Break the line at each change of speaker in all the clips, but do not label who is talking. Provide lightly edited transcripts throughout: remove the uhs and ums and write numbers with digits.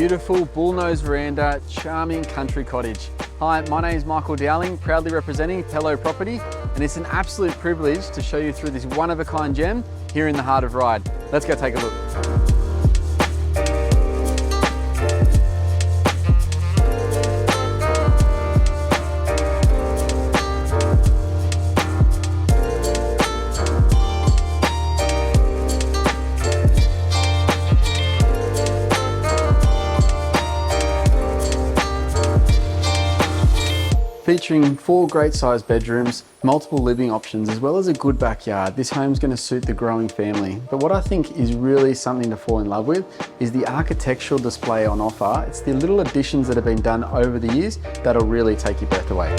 beautiful bullnose veranda, charming country cottage. Hi, my name is Michael Dowling, proudly representing Pello Property, and it's an absolute privilege to show you through this one-of-a-kind gem here in the heart of Ryde. Let's go take a look. Featuring 4 great sized bedrooms, multiple living options, as well as a good backyard, this home's going to suit the growing family. But what I think is really something to fall in love with is the architectural display on offer. It's the little additions that have been done over the years that'll really take your breath away.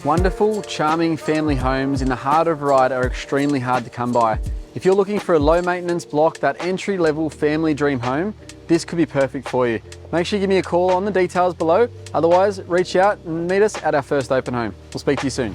Wonderful, charming family homes in the heart of Ryde are extremely hard to come by. If you're looking for a low maintenance block, that entry level family dream home, this could be perfect for you. Make sure you give me a call on the details below. Otherwise, reach out and meet us at our first open home. We'll speak to you soon.